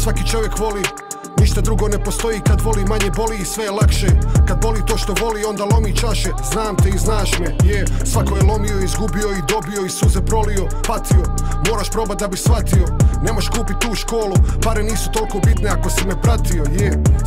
Svaki čovjek voli, ništa drugo ne postoji. Kad voli manje boli i sve je lakše. Kad boli to što voli onda lomi čaše. Znam te i znaš me, svako je lomio, izgubio i dobio i suze prolio, patio. Moraš probat da bi shvatio, nemaš kupit tu školu, pare nisu toliko bitne ako si me pratio.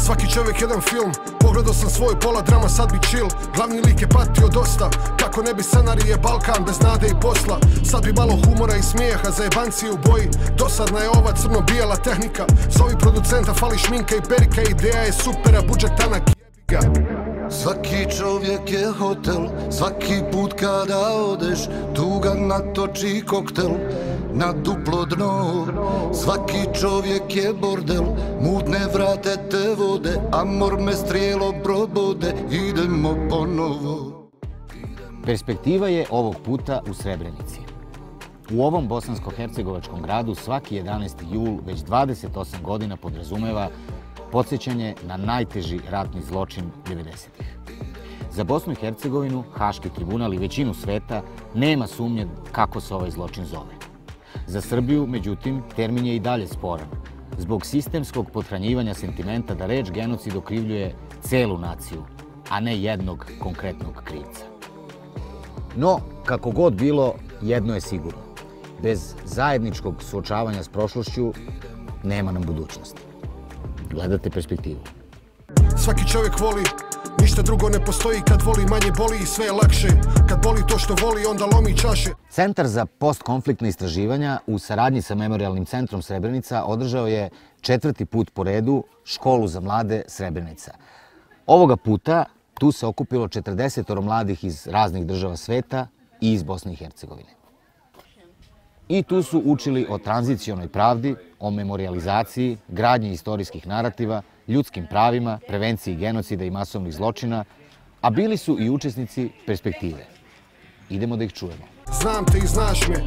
Svaki čovjek jedan film, pogledao sam svoj pola drama, sad bi chill. Glavni lik je patio dosta, kako ne bi scenarije Balkan bez nade i posla. Sad bi malo humora i smijeha za jebanci u boji. Dosadna je ova crno-bijela tehnika, zovi producenta, fali šminka i perika. Ideja je super, a budžet tanak, jebi ga. Svaki čovjek je hotel, svaki put kada odeš, tuga natoči koktel na duplo dno. Svaki čovjek je bordel, mutne vrate te vode, amor me strijelo probode, idemo ponovo. Perspektiva je ovog puta u Srebrenici. U ovom bosansko-hercegovačkom gradu svaki 11. jul već 28 godina podrazumeva podsjećanje na najteži ratni zločin 90-ih. Za Bosnu i Hercegovinu, Haški tribunal i većinu sveta nema sumnje kako se ovaj zločin zove. Za Srbiju, međutim, termin je i dalje sporan, zbog sistemskog pothranjivanja sentimenta da reč genocid okrivljuje celu naciju, a ne jednog konkretnog krivca. No, kako god bilo, jedno je sigurno. Bez zajedničkog suočavanja s prošlošću nema nam budućnosti. Gledate Perspektivu. Svaki čovjek voli, ništa drugo ne postoji. Kad voli manje boli i sve je lakše. Kad boli to što voli onda lomi čaše. Centar za postkonfliktne istraživanja u saradnji sa Memorijalnim centrom Srebrenica održao je 4. put po redu školu za mlade Srebrenica. Ovoga puta tu se okupilo 40 mladih iz raznih država sveta i iz Bosne i Hercegovine. I tu su učili o tranzicionoj pravdi, o memorijalizaciji, gradnji istorijskih narativa, ljudskim pravima, prevenciji genocida i masovnih zločina, a bili su i učesnici Perspektive. Idemo da ih čujemo. Znam te i znaš me,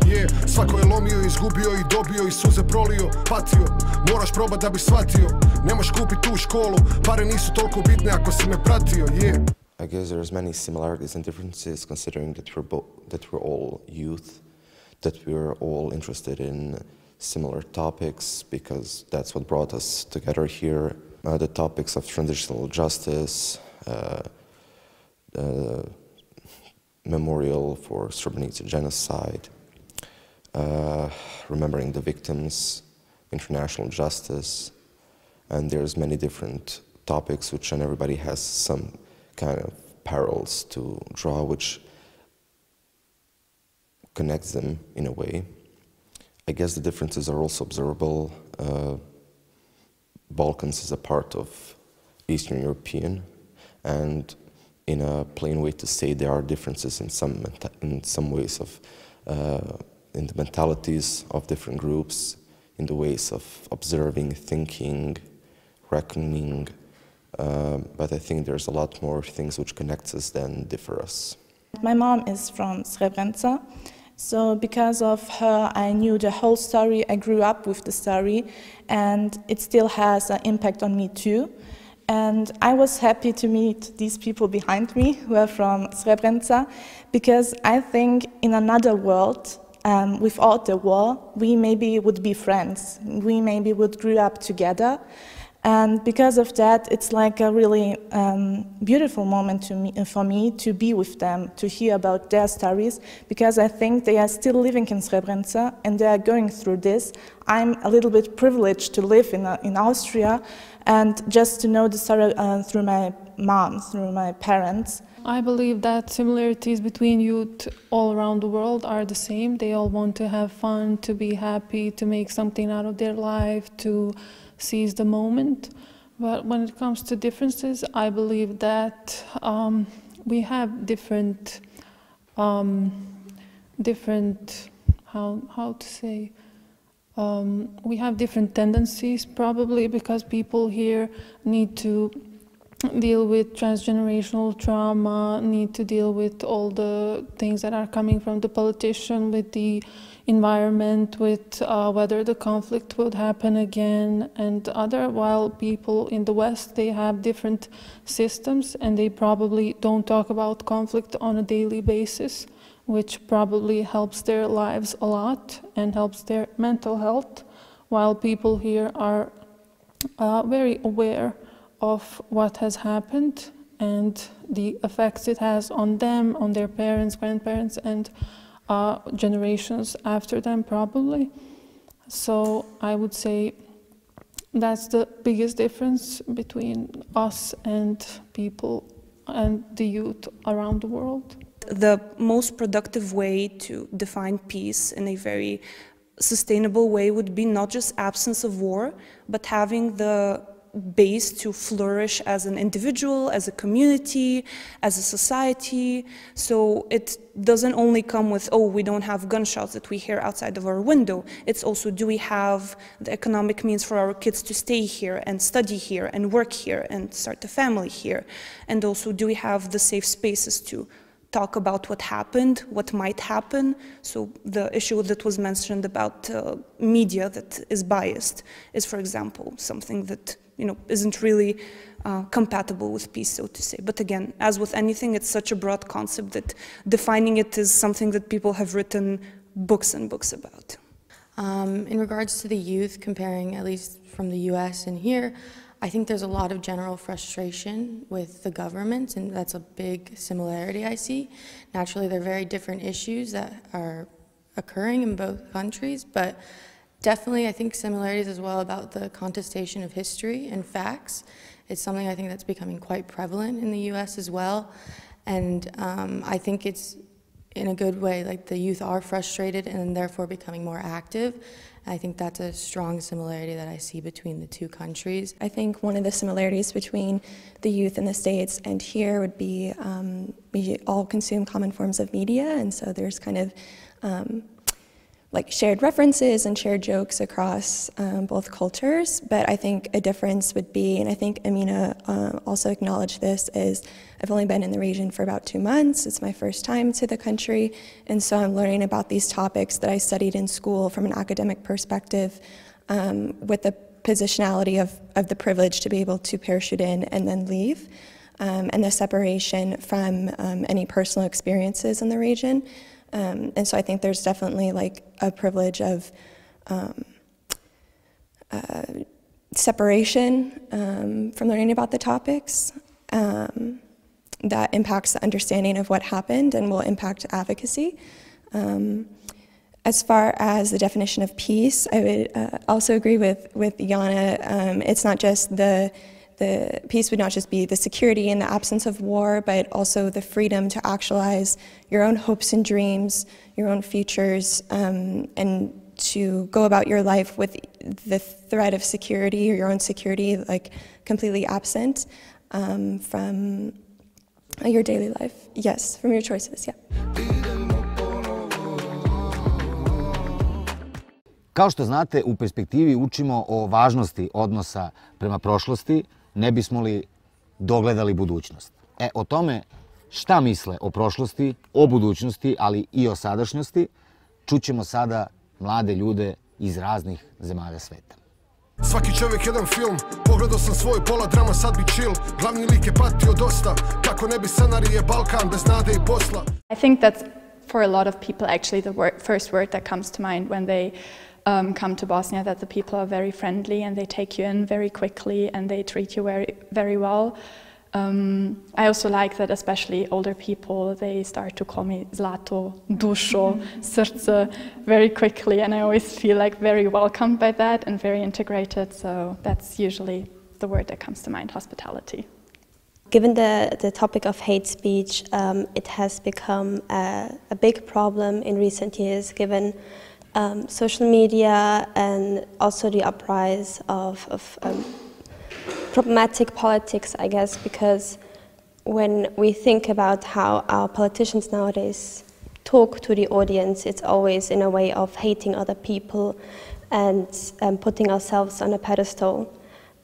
svako je lomio, izgubio i dobio i suze prolio, patio. Moraš probat da bi shvatio, nemaš kupit tu školu, pare nisu toliko bitne ako si me pratio, I guess there's many similarities and differences considering that we're all youth, that we're all interested in similar topics because that's what brought us together here. The topics of transitional justice, memorial for Srebrenici genocide, remembering the victims, international justice, and there's many different topics which and everybody has some kind of parallels to draw which connects them in a way. I guess the differences are also observable. Balkans is a part of Eastern European, and in a plain way to say there are differences in some ways of in the mentalities of different groups, in the ways of observing, thinking, reckoning, but I think there's a lot more things which connect us than differ us. My mom is from Srebrenica, so because of her I knew the whole story, I grew up with the story, and it still has an impact on me too. And I was happy to meet these people behind me who are from Srebrenica, because I think in another world, without the war, we maybe would be friends. We maybe would grow up together. And because of that, it's like a really beautiful moment for me to be with them, to hear about their stories, because I think they are still living in Srebrenica and they are going through this. I'm a little bit privileged to live in Austria and just to know the story through my mom, through my parents. I believe that similarities between youth all around the world are the same. They all want to have fun, to be happy, to make something out of their life, to seize the moment. But when it comes to differences, I believe that we have different we have different tendencies, probably because people here need to deal with transgenerational trauma, need to deal with all the things that are coming from the politician, with the environment, with whether the conflict would happen again, and other, while people in the West, they have different systems and they probably don't talk about conflict on a daily basis, which probably helps their lives a lot and helps their mental health, while people here are very aware of what has happened and the effects it has on them, on their parents, grandparents, and generations after them, probably. So I would say that's the biggest difference between us and people and the youth around the world. The most productive way to define peace in a very sustainable way would be not just absence of war, but having the base to flourish as an individual, as a community, as a society. So it doesn't only come with, oh, we don't have gunshots that we hear outside of our window. It's also, do we have the economic means for our kids to stay here and study here and work here and start a family here? And also, do we have the safe spaces to talk about what happened, what might happen? So the issue that was mentioned about media that is biased is, for example, something that isn't really compatible with peace, so to say. But again, as with anything, it's such a broad concept that defining it is something that people have written books and books about. In regards to the youth, comparing at least from the US and here, I think there's a lot of general frustration with the government, and that's a big similarity I see. Naturally, there are very different issues that are occurring in both countries, but definitely I think similarities as well about the contestation of history and facts. It's something I think that's becoming quite prevalent in the US as well. And I think it's in a good way, like the youth are frustrated and therefore becoming more active. I think that's a strong similarity that I see between the two countries. I think one of the similarities between the youth in the States and here would be we all consume common forms of media, and so there's kind of like shared references and shared jokes across both cultures. But I think a difference would be, and I think Amina also acknowledged this, is I've only been in the region for about 2 months. It's my first time to the country, and so I'm learning about these topics that I studied in school from an academic perspective, with the positionality of the privilege to be able to parachute in and then leave, and the separation from any personal experiences in the region. And so I think there's definitely like a privilege of separation from learning about the topics that impacts the understanding of what happened and will impact advocacy. As far as the definition of peace, I would also agree with Jana. It's not just the peace would not just be the security in the absence of war, but also the freedom to actualize your own hopes and dreams, your own futures, and to go about your life with the threat of security or your own security like completely absent from your daily life. Yes, from your choices, yeah. Kao što znate, u Perspektivi učimo o važnosti odnosa prema prošlosti, ne bismo li dogledali budućnost. O tome šta misle o prošlosti, o budućnosti, ali i o sadašnjosti, čućemo sada mlade ljude iz raznih zemalja sveta. Svaki čovjek jedan film, pogledao sam svoj pola drama, sad bi chill. Glavni lik je patio dosta, kako ne bi scenarije Balkan bez nade i posla. I think that's for a lot of people actually the first word that comes to mind when they come to Bosnia, that the people are very friendly and they take you in very quickly and they treat you very well. I also like that especially older people, they start to call me Zlato, Dušo, Srce very quickly, and I always feel like very welcomed by that and very integrated, so that's usually the word that comes to mind, hospitality. Given the topic of hate speech, it has become a big problem in recent years, given social media and also the uprise of problematic politics, I guess, because when we think about how our politicians nowadays talk to the audience, it's always in a way of hating other people and putting ourselves on a pedestal.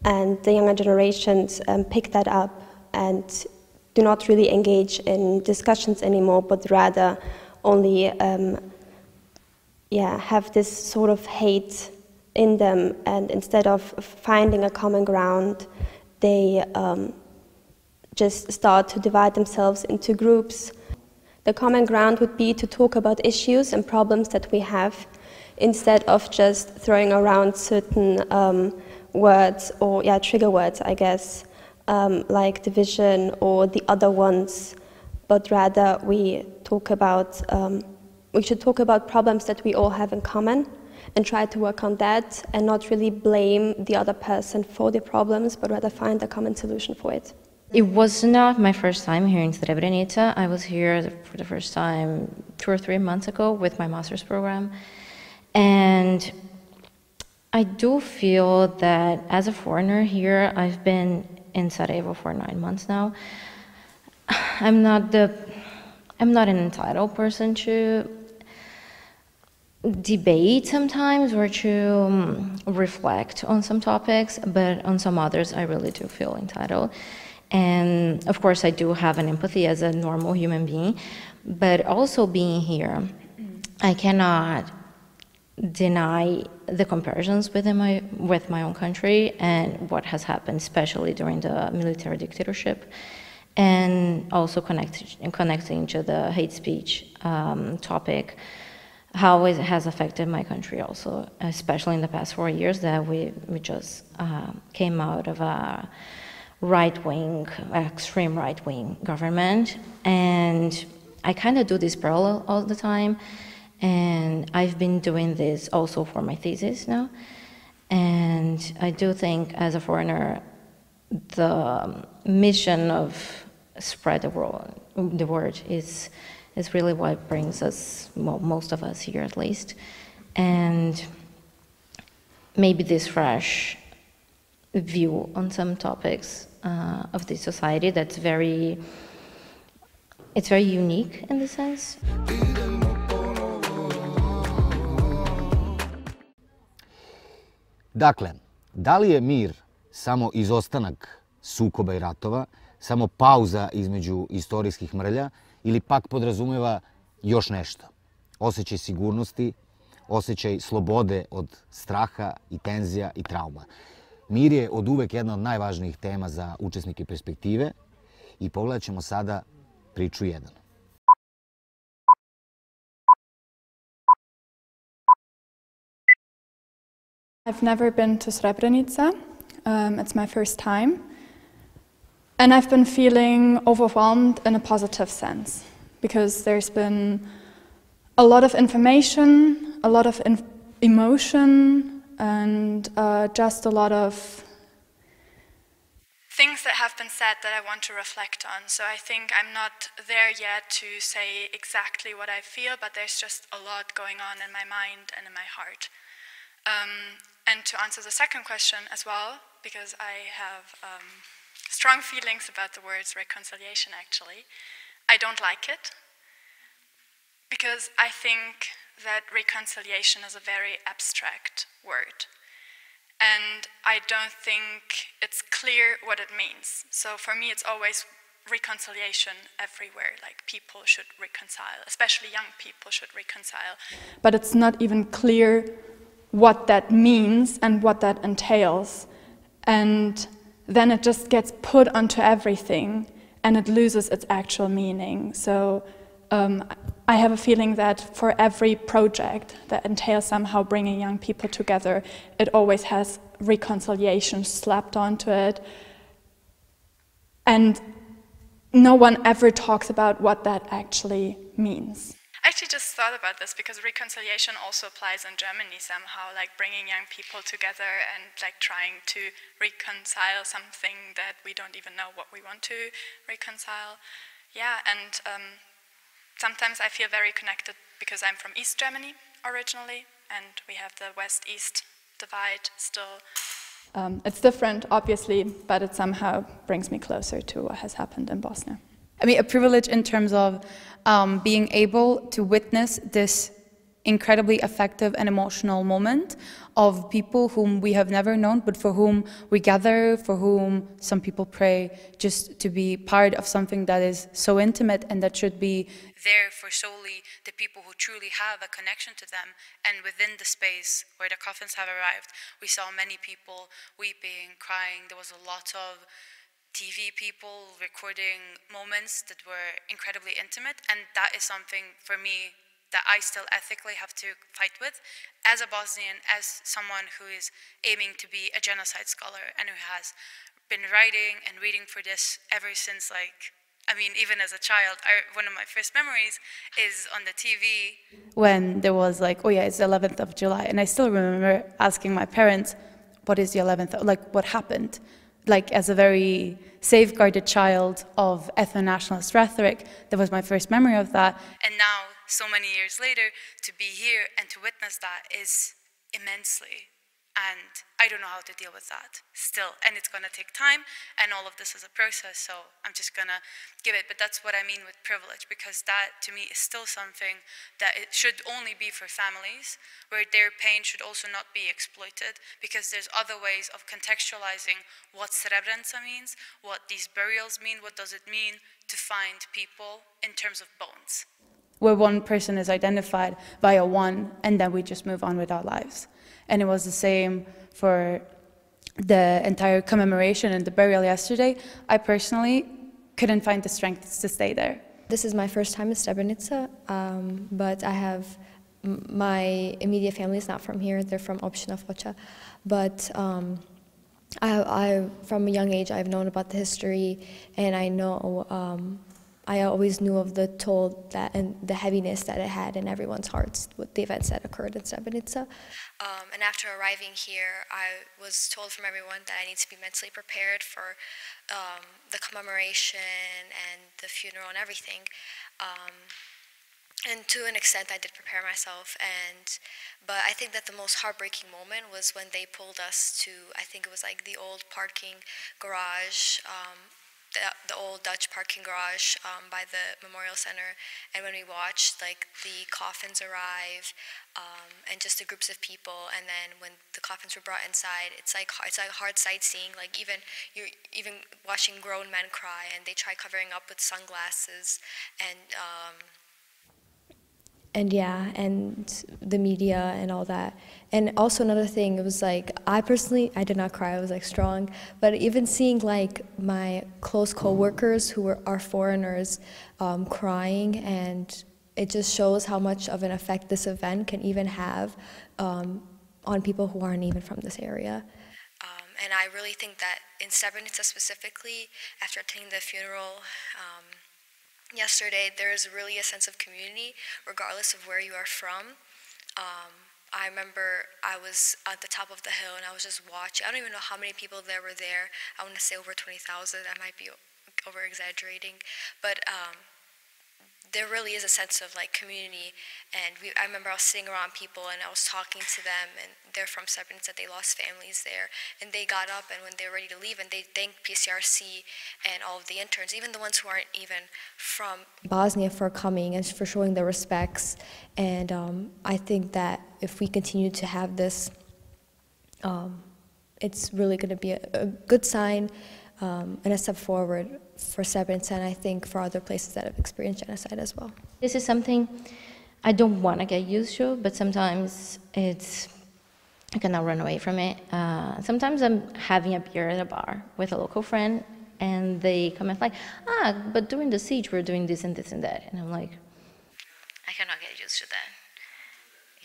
And the younger generations pick that up and do not really engage in discussions anymore, but rather only have this sort of hate in them, and instead of finding a common ground, they just start to divide themselves into groups. The common ground would be to talk about issues and problems that we have, instead of just throwing around certain words or trigger words, I guess, like division or the other ones, but rather we should talk about problems that we all have in common and try to work on that and not really blame the other person for the problems, but rather find a common solution for it. It was not my first time here in Srebrenici. I was here for the first time 2 or 3 months ago with my master's program. And I do feel that as a foreigner here, I've been in Sarajevo for 9 months now. I'm not an entitled person to debate sometimes or to reflect on some topics, but on some others I really do feel entitled. And of course I do have an empathy as a normal human being, but also being here, I cannot deny the comparisons with my own country and what has happened, especially during the military dictatorship, and also connecting to the hate speech topic, how it has affected my country also, especially in the past 4 years that we just came out of a right-wing, extreme right-wing government. And I kind of do this parallel all the time. And I've been doing this also for my thesis now. And I do think as a foreigner, the mission of spread the word is really what brings us, well, most of us here at least. And maybe this fresh view on some topics of this society it's very unique in the sense. Dakle, da li je mir samo izostanak sukoba i ratova, samo pauza između istorijskih mrlja ili pak podrazumeva još nešto? Osjećaj sigurnosti, osjećaj slobode od straha i tenzija i trauma. Mir je od uvek jedna od najvažnijih tema za učesnike Perspektive i pogledat ćemo sada priču 1. I've never been to Srebrenica. It's my first time. And I've been feeling overwhelmed in a positive sense because there's been a lot of information, a lot of emotion, and just a lot of things that have been said that I want to reflect on. So I think I'm not there yet to say exactly what I feel, but there's just a lot going on in my mind and in my heart. And to answer the second question as well, because I have strong feelings about the words reconciliation actually, I don't like it, because I think that reconciliation is a very abstract word. And I don't think it's clear what it means. So for me it's always reconciliation everywhere, like people should reconcile, especially young people should reconcile. But it's not even clear what that means and what that entails. And then it just gets put onto everything and it loses its actual meaning. So I have a feeling that for every project that entails somehow bringing young people together, it always has reconciliation slapped onto it. And no one ever talks about what that actually means. I actually just thought about this because reconciliation also applies in Germany somehow, like bringing young people together and like trying to reconcile something that we don't even know what we want to reconcile. Yeah, and sometimes I feel very connected because I'm from East Germany originally, and we have the West-East divide still. It's different, obviously, but it somehow brings me closer to what has happened in Bosnia. I mean, a privilege in terms of being able to witness this incredibly effective and emotional moment of people whom we have never known, but for whom we gather, for whom some people pray, just to be part of something that is so intimate and that should be there for solely the people who truly have a connection to them. And within the space where the coffins have arrived, we saw many people weeping, crying. There was a lot of TV people recording moments that were incredibly intimate, and that is something for me that I still ethically have to fight with as a Bosnian, as someone who is aiming to be a genocide scholar and who has been writing and reading for this ever since, like, I mean, even as a child. One of my first memories is on the TV when there was like, oh yeah, it's the 11th of July. And I still remember asking my parents, what is the 11th? Like, what happened? Like, as a very safeguarded child of ethno-nationalist rhetoric, that was my first memory of that. And now, so many years later, to be here and to witness that is immensely. And I don't know how to deal with that still. And it's going to take time, and all of this is a process, so I'm just going to give it. But that's what I mean with privilege, because that, to me, is still something that it should only be for families, where their pain should also not be exploited, because there's other ways of contextualizing what Srebrenica means, what these burials mean, what does it mean to find people in terms of bones. Where one person is identified via one, and then we just move on with our lives. And it was the same for the entire commemoration and the burial yesterday. I personally couldn't find the strength to stay there. This is my first time in Srebrenica, but I have, my immediate family is not from here, they're from Opština Foča. But from a young age, I've known about the history, and I know, I always knew of the toll that and the heaviness that it had in everyone's hearts with the events that occurred in Srebrenica. And after arriving here, I was told from everyone that I need to be mentally prepared for the commemoration and the funeral and everything. And to an extent, I did prepare myself. But I think that the most heartbreaking moment was when they pulled us to, I think it was like the old parking garage, the old Dutch parking garage by the Memorial Center, and when we watched like the coffins arrive and just the groups of people, and then when the coffins were brought inside, it's like hard sightseeing. Like you're even watching grown men cry, and they try covering up with sunglasses, and yeah, and the media and all that. And also another thing, it was like, I personally, I did not cry, I was like strong, but even seeing like my close co-workers who are foreigners crying, and it just shows how much of an effect this event can even have on people who aren't even from this area. And I really think that in Srebrenica specifically, after attending the funeral, yesterday, there is really a sense of community, regardless of where you are from. I remember I was at the top of the hill and I was just watching. I don't even know how many people there were there. I want to say over 20,000. I might be over-exaggerating. But there really is a sense of like community. And I remember I was sitting around people and I was talking to them, and they're from Srebrenica, they lost families there. And they got up, and when they were ready to leave, and they thanked PCRC and all of the interns, even the ones who aren't even from Bosnia, for coming and for showing their respects. And I think that if we continue to have this, it's really going to be a good sign and a step forward for Srebrenica, and I think for other places that have experienced genocide as well. This is something I don't want to get used to, but sometimes I cannot run away from it. Sometimes I'm having a beer at a bar with a local friend, and they comment like, but during the siege we're doing this and this and that. And I'm like, I cannot get used to that.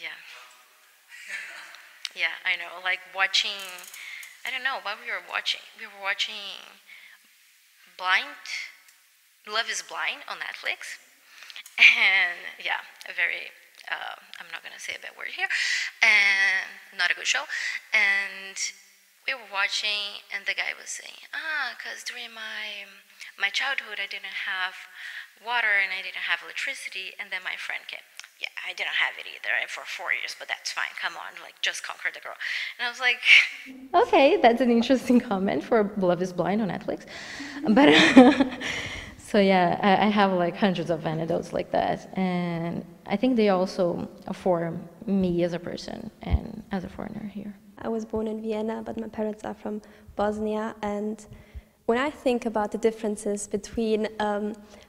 Yeah. Yeah, I know. Like watching, I don't know what we were watching. We were watching Love is Blind on Netflix. And yeah, a very, I'm not going to say a bad word here, and not a good show. And we were watching, and the guy was saying, because during my childhood I didn't have water and I didn't have electricity, and then my friend came. Yeah, I didn't have it either for 4 years, but that's fine, come on, like, just conquer the girl. And I was like... Okay, that's an interesting comment for Love is Blind on Netflix. But, so yeah, I have like hundreds of anecdotes like that. And I think they also form me as a person and as a foreigner here. I was born in Vienna, but my parents are from Bosnia. And when I think about the differences between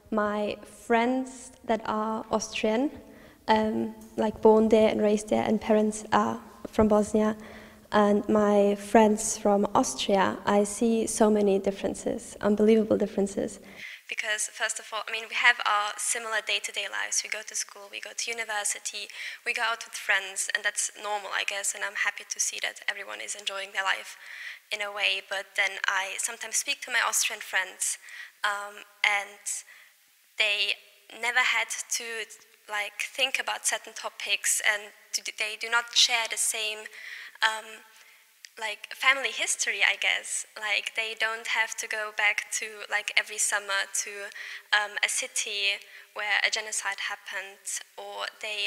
my friends that are Austrian, like born there and raised there, and parents are from Bosnia, and my friends from Austria, I see so many differences, unbelievable differences. Because first of all, I mean, we have our similar day-to-day lives. We go to school, we go to university, we go out with friends, and that's normal, I guess, and I'm happy to see that everyone is enjoying their life in a way. But then I sometimes speak to my Austrian friends, and they never had to like think about certain topics, and they do not share the same like family history, I guess. Like they don't have to go back to like every summer to a city where a genocide happened, or they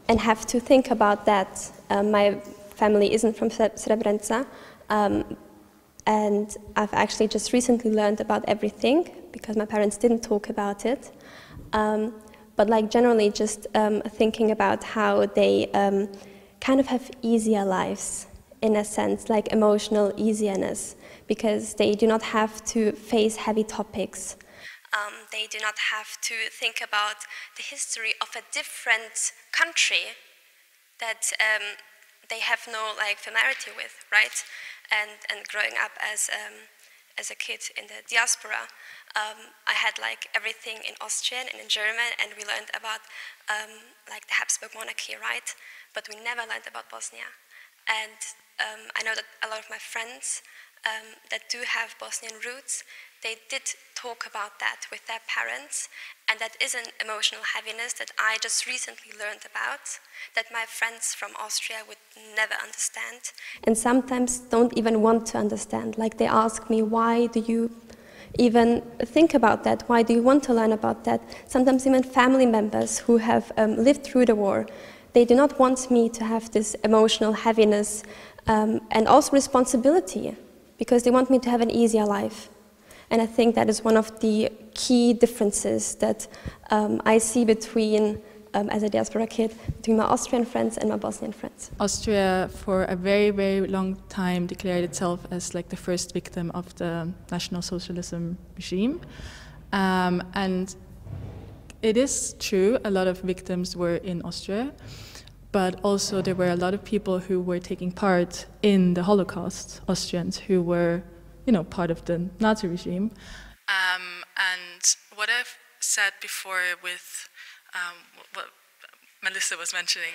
and have to think about that. My family isn't from Srebrenica, and I've actually just recently learned about everything because my parents didn't talk about it. But like generally just thinking about how they kind of have easier lives, in a sense, like emotional easiness, because they do not have to face heavy topics. They do not have to think about the history of a different country that they have no like familiarity with, right? And growing up as a kid in the diaspora, I had like everything in Austrian and in German, and we learned about like the Habsburg monarchy, right? But we never learned about Bosnia. And I know that a lot of my friends that do have Bosnian roots, they did talk about that with their parents, and that is an emotional heaviness that I just recently learned about, that my friends from Austria would never understand. And sometimes don't even want to understand. Like they ask me, why do you even think about that? Why do you want to learn about that? Sometimes even family members who have lived through the war, they do not want me to have this emotional heaviness and also responsibility, because they want me to have an easier life. And I think that is one of the key differences that I see between, as a diaspora kid, between my Austrian friends and my Bosnian friends. Austria, for a very, very long time, declared itself as like the first victim of the National Socialism regime. And it is true, a lot of victims were in Austria, but also there were a lot of people who were taking part in the Holocaust, Austrians who were, you know, part of the Nazi regime. And what I've said before with what Melissa was mentioning,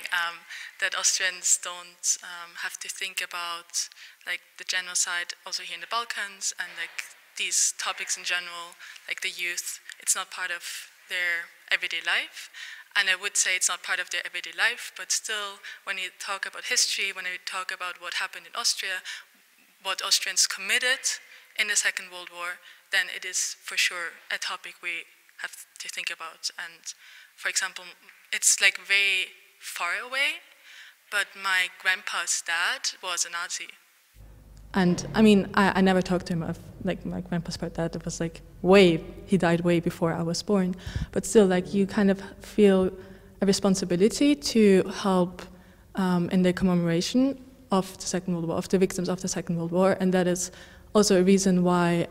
that Austrians don't have to think about like the genocide also here in the Balkans, and like these topics in general, like the youth, it's not part of their everyday life. And I would say it's not part of their everyday life, but still, when you talk about history, when you talk about what happened in Austria, what Austrians committed in the Second World War, then it is for sure a topic we have to think about. And for example, it's like very far away, but my grandpa's dad was a Nazi. And I mean, I never talked to him of like my grandpa's dad. It was like he died way before I was born. But still, like you kind of feel a responsibility to help in the commemoration of the Second World War, of the victims of the Second World War. And that is also a reason why,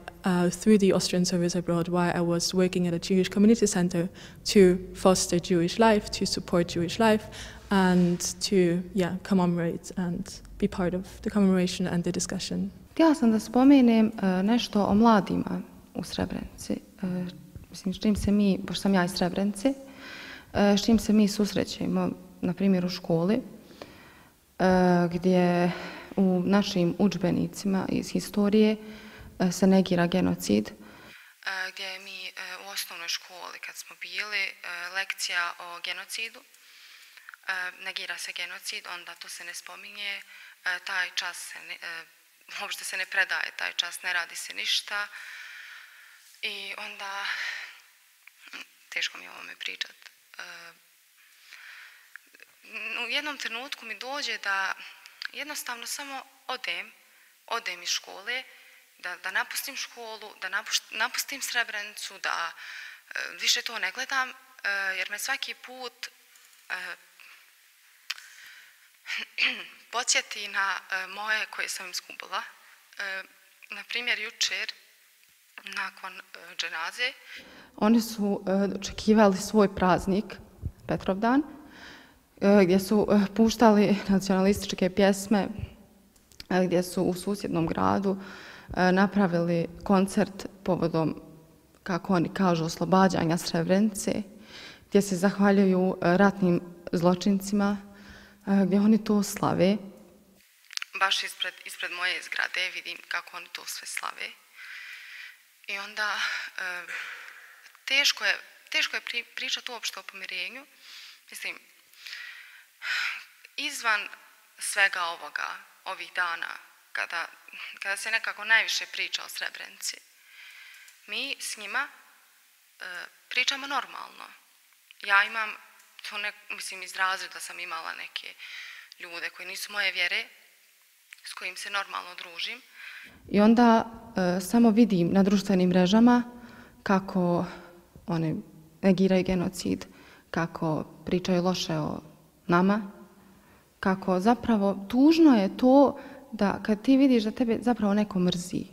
through the Austrian service abroad, why I was working at a Jewish community center to foster Jewish life, to support Jewish life, and to, commemorate and be part of the commemoration and the discussion. Htjela sam da spomenem nešto o mladima u Srebrenici. Mislim, s čim se mi, pošto sam ja iz Srebrenice, s čim se mi susrećemo, na primjer u školi, gdje u našim udžbenicima iz historije se negira genocid. Gdje mi u osnovnoj školi, kad smo bili, lekcija o genocidu, negira se genocid, onda to se ne spominje, taj čas se uopšte se ne predaje, taj čas ne radi se ništa i onda teško mi je o ovome pričati. U jednom trenutku mi dođe da jednostavno samo odem iz škole, da napustim školu, da napustim Srebrenicu, da više to ne gledam, jer me svaki put podsjeti na moje koje sam izgubila. Na primjer, jučer, nakon dženaze, oni su očekivali svoj praznik, Petrovdan, gdje su puštali nacionalističke pjesme, gdje su u susjednom gradu napravili koncert povodom kako oni kažu, oslobađanja Srebrenice, gdje se zahvaljuju ratnim zločincima, gdje oni to slave. Baš ispred moje zgrade vidim kako oni to sve slave. I onda teško je pričati uopšte o pomirenju. Mislim, izvan svega ovoga, ovih dana, kada se nekako najviše priča o Srebrenici, mi s njima pričamo normalno. Ja imam, mislim, iz razreda sam imala neke ljude koji nisu moje vjere, s kojim se normalno družim. I onda samo vidim na društvenim mrežama kako oni negiraju genocid, kako pričaju loše o nama, kako zapravo tužno je to da kad ti vidiš da tebe zapravo neko mrzi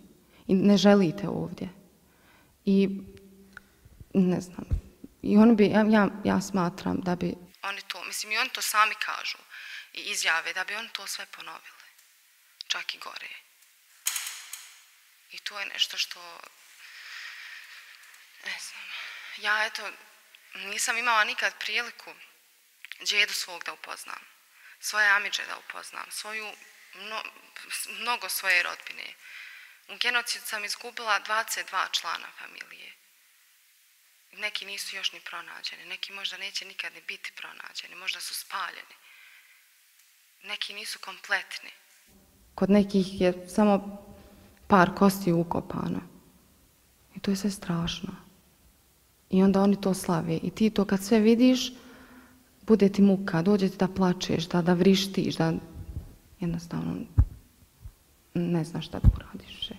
i ne želite ovdje. I ne znam, i ja smatram da bi oni to, mislim i oni to sami kažu i izjave da bi oni to sve ponovili, čak i gore. I to je nešto što, ne znam, ja eto nisam imala nikad priliku djedu svog da upoznam, svoje amidže da upoznam, mnogo svoje rodbine. U genocidu sam izgubila 22 člana familije. Neki nisu još ni pronađeni, neki možda neće nikad ni biti pronađeni, možda su spaljeni. Neki nisu kompletni. Kod nekih je samo par kosti ukopano. I to je sve strašno. I onda oni to slave. I ti to kad sve vidiš, bude ti muka, dođe ti da plačeš, da vrištiš, da jednostavno ne znaš šta da uradiš više.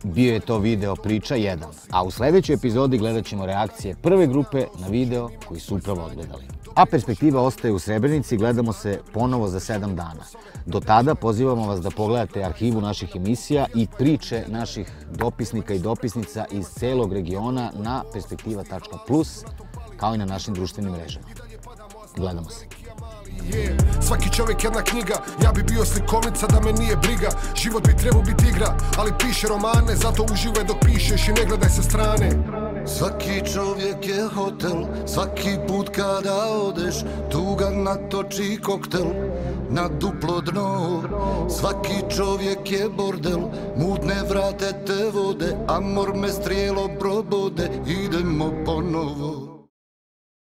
Bio je to video priča 1, a u sljedećoj epizodi gledat ćemo reakcije prve grupe na video koji su upravo odgledali. A Perspektiva ostaje u Srebrenici, gledamo se ponovo za 7 dana. Do tada pozivamo vas da pogledate arhivu naših emisija i priče naših dopisnika i dopisnica iz cijelog regiona na perspektiva.plus, kao i na našim društvenim mrežama. Gledamo se. Svaki čovjek jedna knjiga, ja bi bio slikovnica da me nije briga. Život bi trebao biti igra, ali piše romane, zato uživaj dok pišeš i ne gledaj sa strane. Svaki čovjek je hotel, svaki put kada odeš, tuga natoči koktel na duplo dno. Svaki čovjek je bordel, mutne vrate te vode, amor me strijelo probode, idemo ponovo.